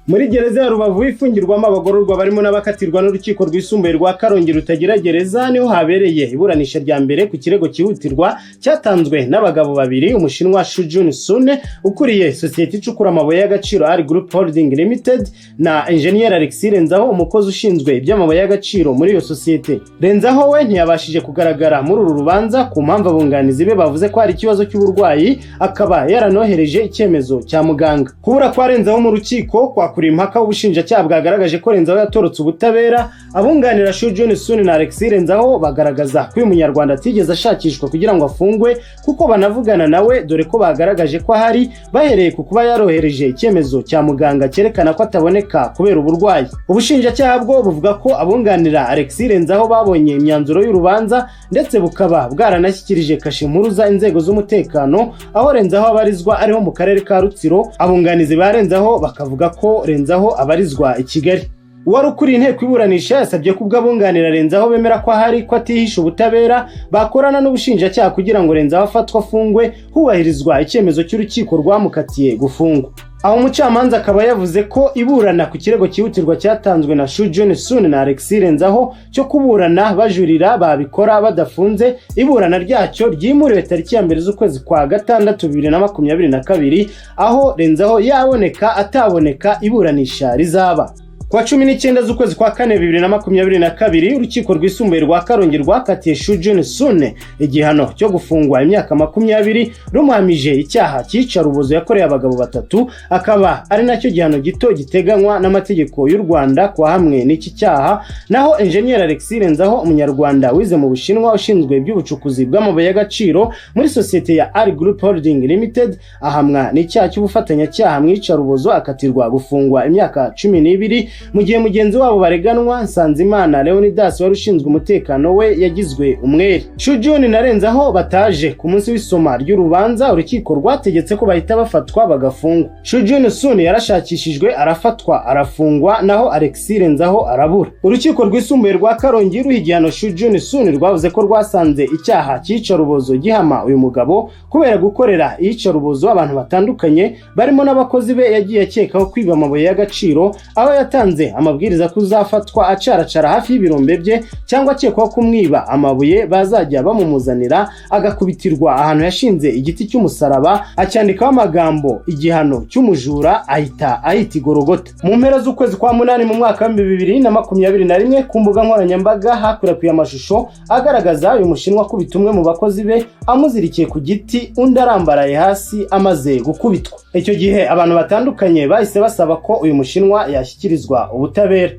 Muri gereza ya Rubavu ifungirwamo abagororwa barimo n'abakatirwa n'urukiko rwisumbuye rwa Karongi rutagira gereza niho habereye iburanisha rya mbere ku kirego cyihutirwa cyatanzwe n'abagabo babiri, umushinwa Shu Jun Sune ukuriye sosiyete icukura amabuye y'agaciro Ari Group Holding Limited na Engineer Alexis Renzaho umukozi ushinzwe iby'amabuye y'agaciro muri iyo sosiyete. Renzaho we ntiyabashije kugaragara muri uru rubanza ku mpamvu abunganizi be bavuze ko hari ikibazo cy'uburwayi akaba yaranohereje icyemezo cya muganga. Kubura kwa Renzaho mu rukiko kwa impaka w'ubushinjacyaha bwagaragaje ko Renzaho yatorotse ubutabera. Abunganira Shu Jun Sune na Alexis Renzaho bagaragaza ko uyu munyarwanda atigeze ashakishwa kugira ngo afungwe kuko banavugana nawe, dore ko bagaragaje ko ahari bahereye ku kuba yarohereje icyemezo cya muganga cyerekana ko ataboneka kubera uburwayi. Ubushinjacyaha bwo buvuga ko abunganira Alexis Renzaho babonye imyanzuro y'urubanza ndetse bukaba bwaranashyikirije kashe impuruza inzego z'umutekano aho Renzaho abarizwa ariho mu karere ka Rutsiro. Abunganizi ba Renzaho bakavuga ko Renzaho abarizwa i Kigali. Uwari ukuriye inteko iburanisha yasabye ko ubwabunganira Renzaho bemera ko ahari ko atihisha ubutabera bakorana n'ubushinjacyaha kugira ngo Renzaho afatwe afungwe hubahirizwa icyemezo cy'urukiko rwamukatiye gufungwa. Aho umucamanza akaba yavuze ko iburana ku kirego cyihutirwa cyatanzwe na Shu Jun Sune na Alexis Renzaho cyo kuburana bajurira babikora badafunze, iburana ryacyo ryimuriwe tariki ya 2 z'ukwezi kwa gatandatu 2022 aho Renzaho yaboneka ataboneka iburanisha rizaba. Kwa 19 z'ukwezi kwa 4 2022 urukiko rwisumbuye rwa Karongi rwakatiye Shu Jun Sune igihano cyo gufungwa imyaka 20 rumuhamije icyaha cyicarubozo yakoreye abagabo batatu, akaba ari nacyo gihano gito giteganywa n'amategeko y'u Rwanda kwa hamwe n'iki cyaha. Naho Engineer Alexis Renzaho umunyarwanda wize mu Bushinwa ushinzwe iby'ubucukuzi bw'amabuye y'agaciro muri sosiyete ya Ari Group Holding Limited ahamwa n'icyaha cy'ubufatanyacyaha mwicarubozo akatirwa gufungwa imyaka 12 mu gihe mugenzi wabo bareganwa Nsanzimana Leonidas wari ushinzwe umutekano we yagizwe umwere. Shu Jun na Renzaho bataje ku munsi w'isoma ry'urubanza, urukiko rwategetse ko bahita bafatwa bagafungwa. Shu Jun Sune yarashakishijwe arafatwa arafungwa, naho Alexis Renzaho arabura. Urukiko rwisumbuye rwa Karongi ruha igihano Shu Jun Sune rwavuze ko rwasanze icyaha cyicarubozo gihama uyu mugabo kubera gukorera iyicarubozo abantu batandukanye barimo n'abakozi be yagiye akekaho kwiba amabuye y'agaciro, aho yatanze amabwiriza kuzafatwa acaracara hafi y'ibirombe bye cyangwa akekwaho kumwiba amabuye bazajya bamumuzanira agakubitirwa ahantu yashinze igiti cy'umusaraba acyandikaho amagambo igihano cy'umujura ahita igorogota. Mu mpera z'ukwezi kwa 8 mu mwaka wa 2021 ku mbuga nkoranyambaga hakwirakwiye amashusho agaragaza uyu mushinwa kubita umwe mu bakozi be amuzirikiye ku giti undi arambaraye hasi amaze gukubitwa. Icyo gihe abantu batandukanye bahise basaba ko uyu mushinwa yashyikirizwa ubutabera.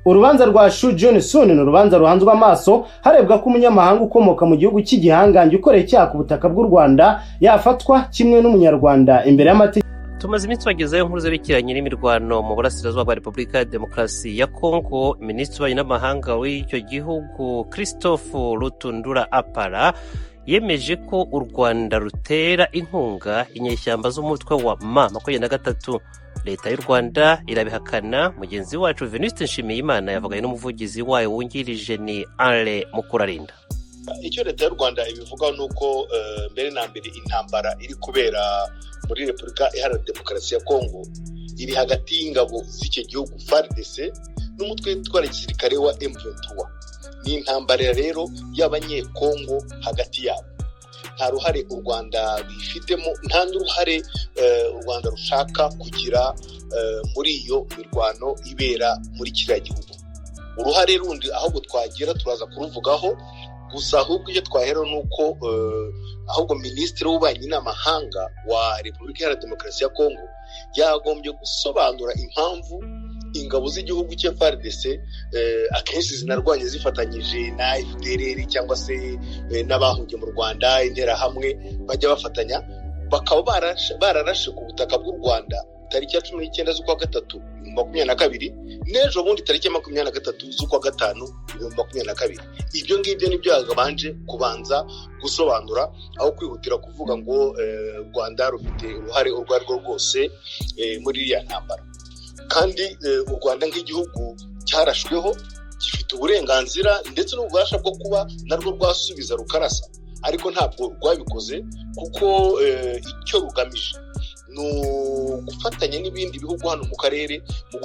Urubanza rwa Shu Jun Sune n'urubanza ruhanzwe amaso harebwa ko umunyamahanga ukomoka mu gihugu cy'igihangange ukoreye icyaha ku butaka bw'u Rwanda yafatwa kimwe n'umunyarwanda imbere y'amategeko. Tumaze iminsi bagezeho inkuru zerekeranye n'imirwano mu burasirazuba bwa Repubulika ya Demokarasi ya Kongo. Minisitiri w'Inamahanga w'icyo gihugu Christophe Rutundura Apara yemeje ko u Rwanda rutera inkunga inyeshyamba z'umutwe wa M23. Leta y'u Rwanda irabihakana. Mugenzi wacu Venuste Nshimiyimana yavuganye n'umuvugizi wayo wungirije ni Ale Mukurarinda. Icyo leta y'u Rwanda ibivuga nuko mbere na mbere intambara iri kubera muri Repubulika Iharanira Demokarasi ya Kongo iri hagati y'ingabo z'icyo gihugu FARDC n'umutwe witwara gisirikare wa M23. Ni intambara rero y'abanyekongo hagati yabo. Nta ruhare u Rwanda bifitemo, nta n'uruhare u Rwanda rushaka kugira muri iyo mirwano ibera muri kiriya gihugu. Uruhare rundi ahubwo twagira turaza kuruvugaho, gusa ahubwo icyo twahera nuko ahubwo Minisitiri w'Ububanyi n'Amahanga wa Repubulika Iharanira Demokarasi ya Kongo yagombye gusobanura impamvu ingabo z'igihugu cya FARDC akenshi zinarwanye zifatanyije na FDLR cyangwa se n'abahungiye mu Rwanda interahamwe bajya bafatanya bakaba bararashe ku butaka bw'u Rwanda tariki ya 19 z'ukwa gatatu 2022 n'ejo bundi tariki ya 23 z'ukwa gatanu 2022. Ibyo ngibyo nibyo yagabanje kubanza gusobanura aho kwihutira kuvuga ngo Rwanda rufite uruhare urwo ari rwo rwose muri iriya ntambara. Kandi u Rwanda nk'igihugu cyarashweho gifite rufite uburenganzira ndetse n'ububasha bwo kuba narwo rwasubiza rukarasa, ariko ntabwo rwabikoze kuko icyo rugamije ni gufatanya n'ibindi bihugu hano mu karere mu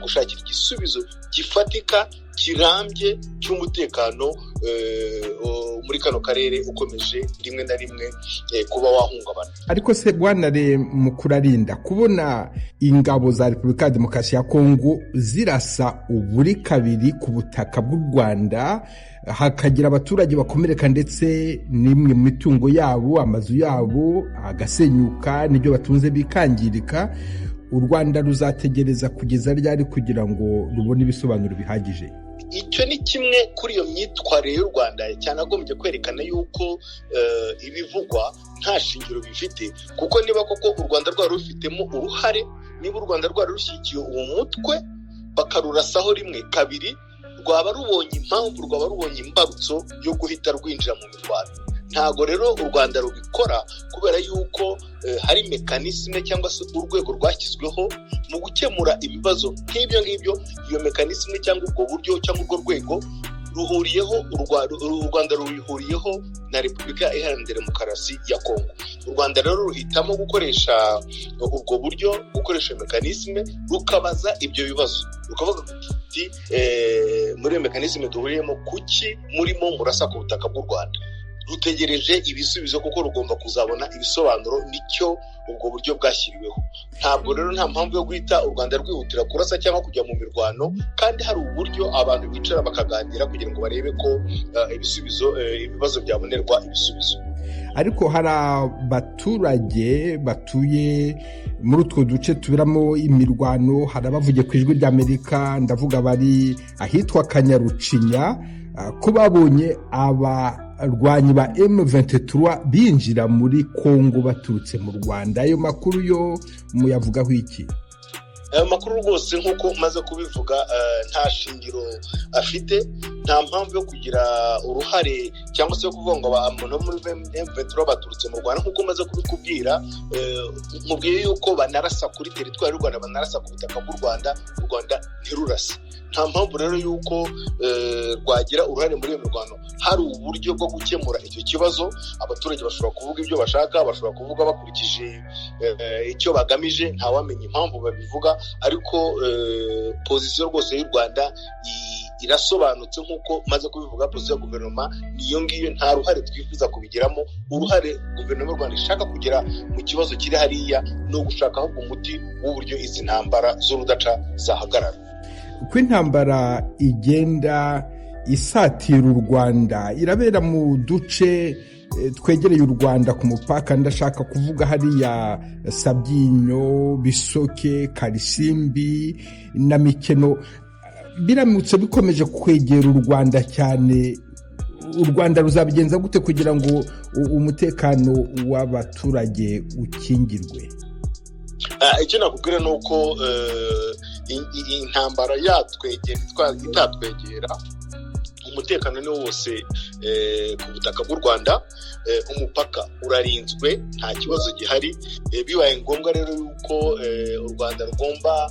gushakira igisubizo gifatika kirambye cy'umutekano muri kano karere ukomeje rimwe na rimwe kuba wahungabana. Ariko se Bwanare Mukurarinda, kubona ingabo za Repubulika ya Demokarasi ya Kongo zirasa uburi kabiri ku butaka bw'u Rwanda, hakagira abaturage bakomereka ndetse n'imwe mu mitungo yabo, amazu yabo agasenyuka, n'ibyo batunze bikangirika, u Rwanda ruzategereza kugeza ryari kugira ngo rubone ibisobanuro bihagije? Icyo ni kimwe kuri iyo myitwarire y'u Rwanda cyane agombye kwerekana yuko ibivugwa nta shingiro bifite, kuko niba koko u Rwanda rwari rufitemo uruhare, niba u Rwanda rwari rushyigikiye uwo mutwe bakarurasaho rimwe kabiri, rwaba rubonye impamvu, rwaba rubonye imbarutso yo guhita rwinjira mu mirwano. Ntago rero u Rwanda rubikora kubera yuko hari mekanisme cyangwa se urwego rwashyizweho mu gukemura ibibazo nk'ibyo ngibyo. Iyo mekanisme cyangwa ubwo buryo cyangwa urwo rwego ruhuriyeho u Rwanda rubihuriyeho na Repubulika Iharanira Demokarasi ya Kongo. U Rwanda rero ruhitamo gukoresha ubwo buryo, gukoresha mekanisme, rukabaza ibyo bibazo, rukavuga ati muri iyo mekanisme duhuriyemo kuki murimo murasa ku butaka bw'u Rwanda. Rutegereje ibisubizo kuko rugomba kuzabona ibisobanuro, nicyo ubwo buryo bwashyiriweho. Ntabwo rero nta mpamvu yo guhita u Rwanda rwihutira kurasa cyangwa kujya mu mirwano, kandi hari uburyo abantu bicara bakaganira kugira ngo barebe ko ibibazo byabonerwa ibisubizo. Ariko hari abaturage batuye muri utwo duce tuberamo imirwano, hari abavugiye ku ijwi ry'Amerika, ndavuga bari ahitwa Kanyarucinya, ko babonye abarwanyi ba M23 binjira muri Kongo baturutse mu Rwanda. Ayo makuru yo muyavugaho iki? Ayo makuru rwose nk'uko maze kubivuga nta shingiro afite, nta mpamvu yo kugira uruhare cyangwa se yo kuvuga ngo abantu muri M23 baturutse mu Rwanda. Nk'uko maze kubikubwira, mubwiye yuko banarasa kuri teritwari y'u Rwanda, banarasa ku butaka bw'u Rwanda, u Rwanda ntirurase. Nta mpamvu rero yuko rwagira uruhare muri iyo mirwano. Hari uburyo bwo gukemura icyo kibazo. Abaturage bashobora kuvuga ibyo bashaka, bashobora kuvuga bakurikije icyo bagamije, ntawamenya impamvu babivuga, ariko pozisiyo rwose y'u Rwanda irasobanutse nk'uko maze kubivuga. Pozisiyo ya guverinoma niyo ngiyo, nta ruhare twifuza kubigiramo. Uruhare guverinoma y'u Rwanda ishaka kugera mu kibazo kiri hariya ni ugushaka ahubwo umuti w'uburyo izi ntambara z'urudaca zahagarara. Uko intambara igenda isatira u Rwanda, irabera mu duce twegereye u Rwanda ku mupaka, ndashaka kuvuga hariya Sabyinyo, Bisoke, Karisimbi na Mikeno. Biramutse bikomeje kwegera u Rwanda cyane, u Rwanda ruzabigenza gute kugira ngo umutekano w'abaturage ukingirwe? Icyo nakubwira ni uko intambara itatwegera, umutekano ni wose ku butaka bw'u Rwanda. Umupaka urarinzwe, nta kibazo gihari. Bibaye ngombwa rero yuko u Rwanda rugomba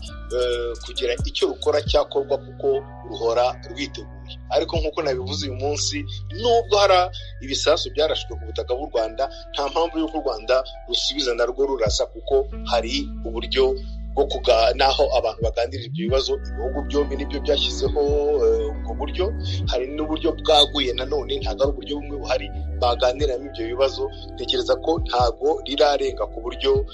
kugira icyo rukora cyakorwa, kuko ruhora rwiteguye. Ariko nk'uko nabivuze uyu munsi, nubwo hari ibisasu byarashwe ku butaka bw'u Rwanda, nta mpamvu y'uko u Rwanda rusubiza narwo rurasa, kuko hari uburyo bwo naho abantu baganirira ibyo bibazo. Ibihugu byombi nibyo byashyizeho ubwo buryo. Hari n'uburyo bwaguye nanone, ntabwo ari uburyo bumwe buhari baganiramo ibyo bibazo. Ntekereza ko ntago rirarenga ku buryo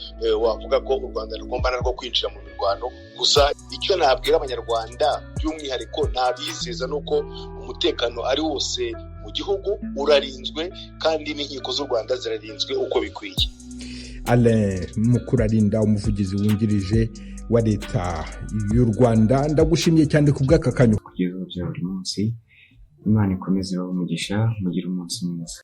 wavuga ko u Rwanda rugomba narwo kwinjira mu mirwano. Gusa icyo nabwira abanyarwanda by'umwihariko nabizeza nuko umutekano ari wose mu gihugu, urarinzwe, kandi n'inkiko z'u Rwanda zirarinzwe uko bikwiye. Alain Mukurarinda, umuvugizi wungirije wa leta y'u Rwanda, ndagushimiye cyane ku bw'aka kanya. Kugeza bya buri munsi, Imana ikomeze ibahe umugisha, mugire umunsi mwiza.